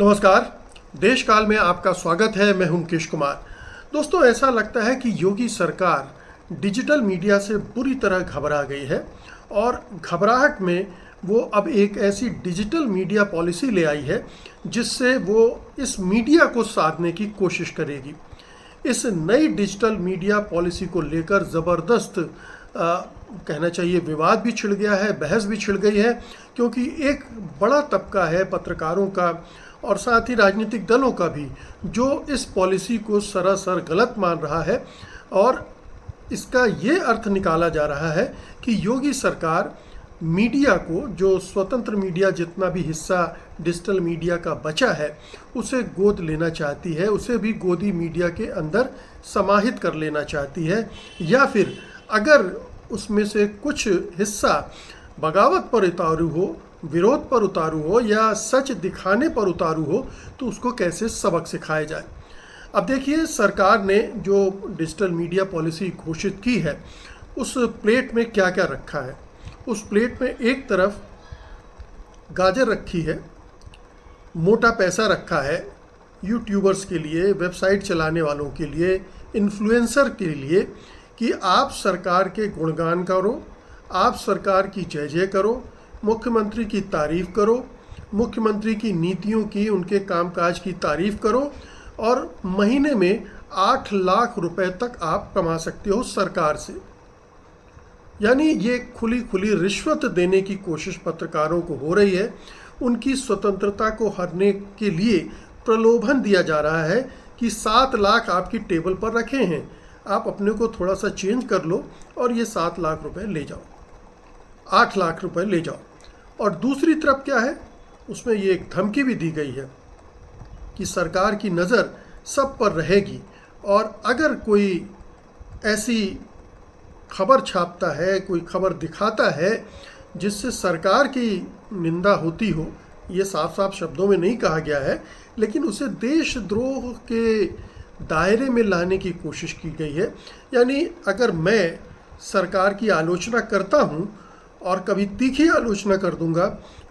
नमस्कार। देश काल में आपका स्वागत है। मैं हूं मुकेश कुमार। दोस्तों, ऐसा लगता है कि योगी सरकार डिजिटल मीडिया से बुरी तरह घबरा गई है और घबराहट में वो अब एक ऐसी डिजिटल मीडिया पॉलिसी ले आई है जिससे वो इस मीडिया को साधने की कोशिश करेगी। इस नई डिजिटल मीडिया पॉलिसी को लेकर ज़बरदस्त कहना चाहिए विवाद भी छिड़ गया है, बहस भी छिड़ गई है, क्योंकि एक बड़ा तबका है पत्रकारों का और साथ ही राजनीतिक दलों का भी जो इस पॉलिसी को सरासर गलत मान रहा है। और इसका ये अर्थ निकाला जा रहा है कि योगी सरकार मीडिया को, जो स्वतंत्र मीडिया जितना भी हिस्सा डिजिटल मीडिया का बचा है, उसे गोद लेना चाहती है, उसे भी गोदी मीडिया के अंदर समाहित कर लेना चाहती है, या फिर अगर उसमें से कुछ हिस्सा बगावत पर उतारू हो, विरोध पर उतारू हो या सच दिखाने पर उतारू हो, तो उसको कैसे सबक सिखाया जाए। अब देखिए, सरकार ने जो डिजिटल मीडिया पॉलिसी घोषित की है उस प्लेट में क्या क्या रखा है। उस प्लेट में एक तरफ गाजर रखी है, मोटा पैसा रखा है यूट्यूबर्स के लिए, वेबसाइट चलाने वालों के लिए, इन्फ्लुएंसर के लिए, कि आप सरकार के गुणगान करो, आप सरकार की जय जय करो, मुख्यमंत्री की तारीफ़ करो, मुख्यमंत्री की नीतियों की, उनके कामकाज की तारीफ़ करो, और महीने में 8 लाख रुपए तक आप कमा सकते हो सरकार से। यानी ये खुली खुली रिश्वत देने की कोशिश पत्रकारों को हो रही है। उनकी स्वतंत्रता को हरने के लिए प्रलोभन दिया जा रहा है कि 7 लाख आपकी टेबल पर रखे हैं, आप अपने को थोड़ा सा चेंज कर लो और ये 7 लाख रुपए ले जाओ, 8 लाख रुपए ले जाओ। और दूसरी तरफ क्या है, उसमें ये एक धमकी भी दी गई है कि सरकार की नज़र सब पर रहेगी और अगर कोई ऐसी खबर छापता है, कोई खबर दिखाता है जिससे सरकार की निंदा होती हो, ये साफ साफ शब्दों में नहीं कहा गया है, लेकिन उसे देशद्रोह के दायरे में लाने की कोशिश की गई है। यानी अगर मैं सरकार की आलोचना करता हूँ और कभी तीखी आलोचना कर दूंगा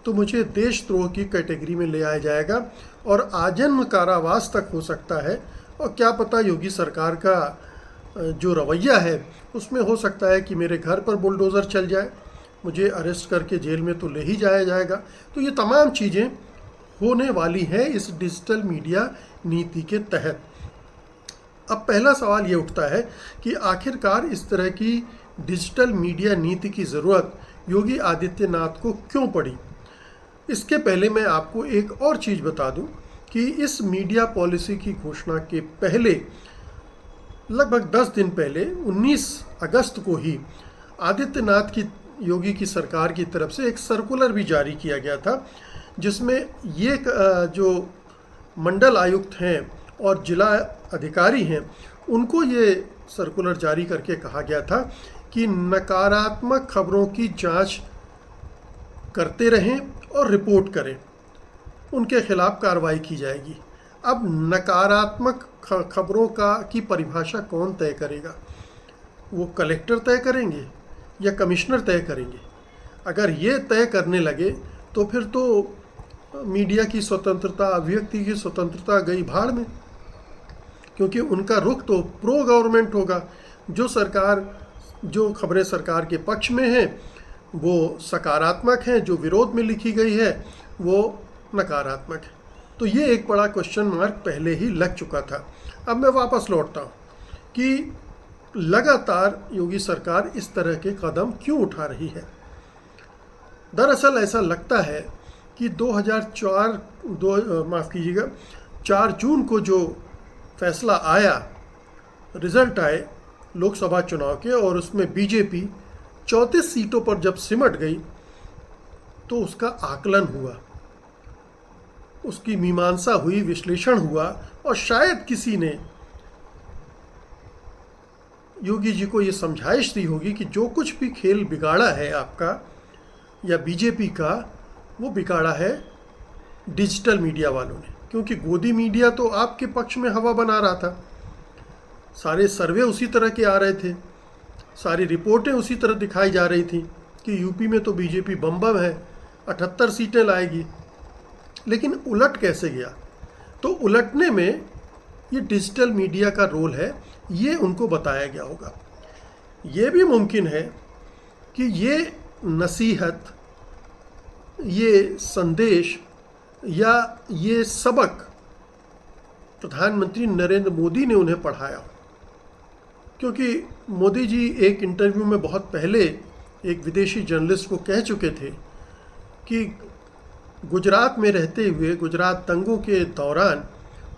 तो मुझे देशद्रोह की कैटेगरी में ले आया जाएगा और आजन्म कारावास तक हो सकता है। और क्या पता योगी सरकार का जो रवैया है उसमें हो सकता है कि मेरे घर पर बुलडोज़र चल जाए, मुझे अरेस्ट करके जेल में तो ले ही जाया जाएगा। तो ये तमाम चीज़ें होने वाली हैं इस डिजिटल मीडिया नीति के तहत। अब पहला सवाल ये उठता है कि आखिरकार इस तरह की डिजिटल मीडिया नीति की ज़रूरत योगी आदित्यनाथ को क्यों पड़ी। इसके पहले मैं आपको एक और चीज़ बता दूं कि इस मीडिया पॉलिसी की घोषणा के पहले लगभग 10 दिन पहले 19 अगस्त को ही आदित्यनाथ की, योगी की सरकार की तरफ से एक सर्कुलर भी जारी किया गया था, जिसमें ये जो मंडल आयुक्त हैं और जिला अधिकारी हैं उनको ये सर्कुलर जारी करके कहा गया था कि नकारात्मक खबरों की जांच करते रहें और रिपोर्ट करें, उनके खिलाफ कार्रवाई की जाएगी। अब नकारात्मक खबरों की परिभाषा कौन तय करेगा? वो कलेक्टर तय करेंगे या कमिश्नर तय करेंगे? अगर ये तय करने लगे तो फिर तो मीडिया की स्वतंत्रता, अभिव्यक्ति की स्वतंत्रता गई भाड़ में, क्योंकि उनका रुख तो प्रो गवर्नमेंट होगा। जो खबरें सरकार के पक्ष में हैं वो सकारात्मक हैं, जो विरोध में लिखी गई है वो नकारात्मक है। तो ये एक बड़ा क्वेश्चन मार्क पहले ही लग चुका था। अब मैं वापस लौटता हूँ कि लगातार योगी सरकार इस तरह के कदम क्यों उठा रही है। दरअसल ऐसा लगता है कि 4 जून को जो फैसला आया, रिजल्ट आए लोकसभा चुनाव के, और उसमें बीजेपी 34 सीटों पर जब सिमट गई तो उसका आकलन हुआ, उसकी मीमांसा हुई, विश्लेषण हुआ, और शायद किसी ने योगी जी को ये समझाइश दी होगी कि जो कुछ भी खेल बिगाड़ा है आपका या बीजेपी का, वो बिगाड़ा है डिजिटल मीडिया वालों ने। क्योंकि गोदी मीडिया तो आपके पक्ष में हवा बना रहा था, सारे सर्वे उसी तरह के आ रहे थे, सारी रिपोर्टें उसी तरह दिखाई जा रही थी कि यूपी में तो बीजेपी बम बम है, 78 सीटें लाएगी। लेकिन उलट कैसे गया? तो उलटने में ये डिजिटल मीडिया का रोल है, ये उनको बताया गया होगा। ये भी मुमकिन है कि ये नसीहत, ये संदेश या ये सबक प्रधानमंत्री नरेंद्र मोदी ने उन्हें पढ़ाया हो, क्योंकि मोदी जी एक इंटरव्यू में बहुत पहले एक विदेशी जर्नलिस्ट को कह चुके थे कि गुजरात में रहते हुए, गुजरात दंगों के दौरान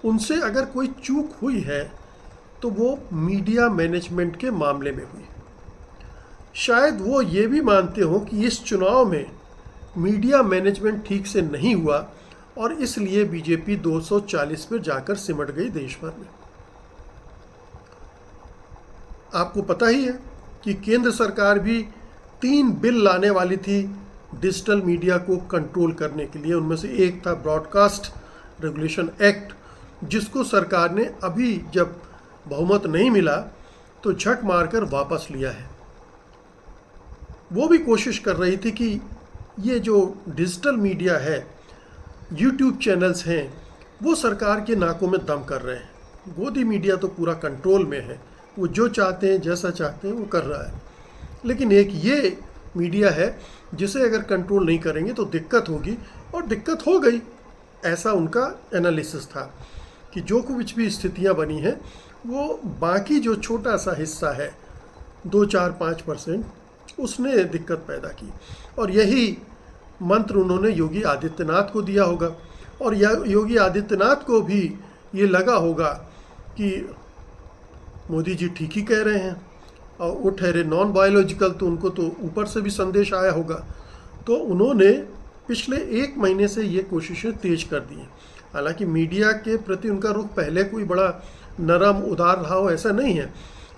उनसे अगर कोई चूक हुई है तो वो मीडिया मैनेजमेंट के मामले में हुई। शायद वो ये भी मानते हो कि इस चुनाव में मीडिया मैनेजमेंट ठीक से नहीं हुआ और इसलिए बीजेपी 240 पर जाकर सिमट गई देश भर में। आपको पता ही है कि केंद्र सरकार भी 3 बिल लाने वाली थी डिजिटल मीडिया को कंट्रोल करने के लिए। उनमें से एक था ब्रॉडकास्ट रेगुलेशन एक्ट, जिसको सरकार ने अभी जब बहुमत नहीं मिला तो झक मारकर वापस लिया है। वो भी कोशिश कर रही थी कि ये जो डिजिटल मीडिया है, यूट्यूब चैनल्स हैं, वो सरकार के नाकों में दम कर रहे हैं। गोदी मीडिया तो पूरा कंट्रोल में है, वो जो चाहते हैं, जैसा चाहते हैं वो कर रहा है। लेकिन एक ये मीडिया है जिसे अगर कंट्रोल नहीं करेंगे तो दिक्कत होगी, और दिक्कत हो गई। ऐसा उनका एनालिसिस था कि जो कुछ भी स्थितियां बनी हैं वो बाकी जो छोटा सा हिस्सा है 2-4-5%, उसने दिक्कत पैदा की। और यही मंत्र उन्होंने योगी आदित्यनाथ को दिया होगा, और योगी आदित्यनाथ को भी ये लगा होगा कि मोदी जी ठीक ही कह रहे हैं, और वो ठहरे नॉन बायोलॉजिकल, तो उनको तो ऊपर से भी संदेश आया होगा। तो उन्होंने पिछले 1 महीने से ये कोशिशें तेज कर दी हैं। हालांकि मीडिया के प्रति उनका रुख पहले कोई बड़ा नरम उदार रहा हो, ऐसा नहीं है,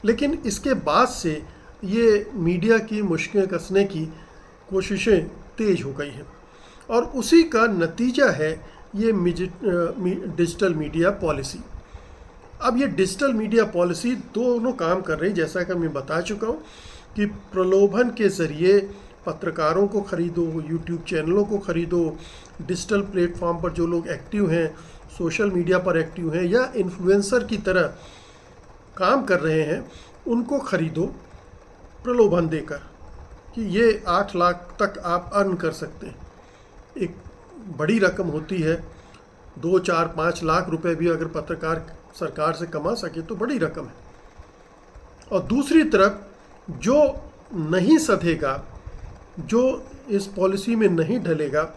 लेकिन इसके बाद से ये मीडिया की मुश्किलें कसने की कोशिशें तेज हो गई हैं, और उसी का नतीजा है ये डिजिटल मीडिया पॉलिसी। अब ये डिजिटल मीडिया पॉलिसी दोनों काम कर रही, जैसा कि मैं बता चुका हूँ कि प्रलोभन के ज़रिए पत्रकारों को खरीदो, यूट्यूब चैनलों को खरीदो, डिजिटल प्लेटफॉर्म पर जो लोग एक्टिव हैं, सोशल मीडिया पर एक्टिव हैं या इन्फ्लुएंसर की तरह काम कर रहे हैं, उनको खरीदो प्रलोभन देकर कि ये 8 लाख तक आप अर्न कर सकते हैं। एक बड़ी रकम होती है, 2, 4, 5 लाख रुपए भी अगर पत्रकार सरकार से कमा सके तो बड़ी रकम है। और दूसरी तरफ जो नहीं सधेगा, जो इस पॉलिसी में नहीं ढलेगा,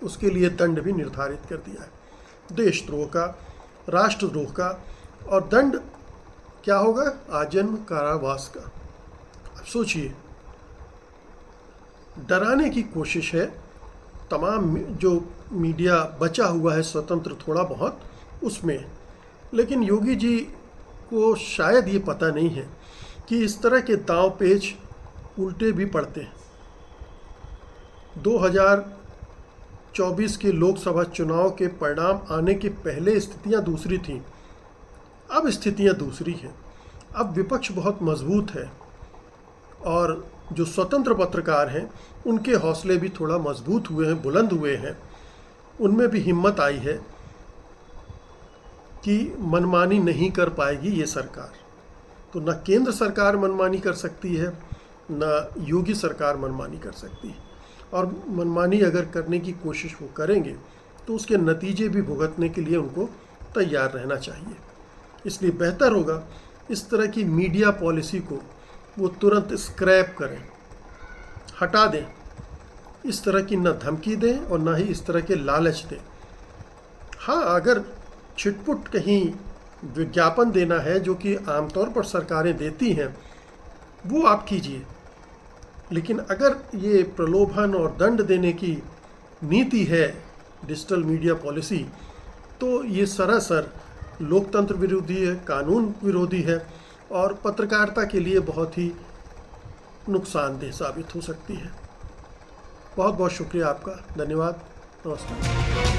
उसके लिए दंड भी निर्धारित कर दिया है, देशद्रोह का, राष्ट्रद्रोह का, और दंड क्या होगा? आजीवन कारावास का। अब सोचिए, डराने की कोशिश है तमाम जो मीडिया बचा हुआ है स्वतंत्र थोड़ा बहुत उसमें। लेकिन योगी जी को शायद ये पता नहीं है कि इस तरह के दांव पेच उल्टे भी पड़ते हैं। 2024 के लोकसभा चुनाव के परिणाम आने के पहले स्थितियां दूसरी थीं, अब स्थितियां दूसरी हैं। अब विपक्ष बहुत मजबूत है, और जो स्वतंत्र पत्रकार हैं उनके हौसले भी थोड़ा मजबूत हुए हैं, बुलंद हुए हैं। उनमें भी हिम्मत आई है कि मनमानी नहीं कर पाएगी ये सरकार। तो न केंद्र सरकार मनमानी कर सकती है, न योगी सरकार मनमानी कर सकती है, और मनमानी अगर करने की कोशिश वो करेंगे तो उसके नतीजे भी भुगतने के लिए उनको तैयार रहना चाहिए। इसलिए बेहतर होगा इस तरह की मीडिया पॉलिसी को वो तुरंत स्क्रैप करें, हटा दें। इस तरह की न धमकी दें और न ही इस तरह के लालच दें। हाँ, अगर छिटपुट कहीं विज्ञापन देना है, जो कि आमतौर पर सरकारें देती हैं, वो आप कीजिए। लेकिन अगर ये प्रलोभन और दंड देने की नीति है डिजिटल मीडिया पॉलिसी, तो ये सरासर लोकतंत्र विरोधी है, कानून विरोधी है, और पत्रकारिता के लिए बहुत ही नुकसानदेह साबित हो सकती है। बहुत बहुत शुक्रिया आपका, धन्यवाद, नमस्कार।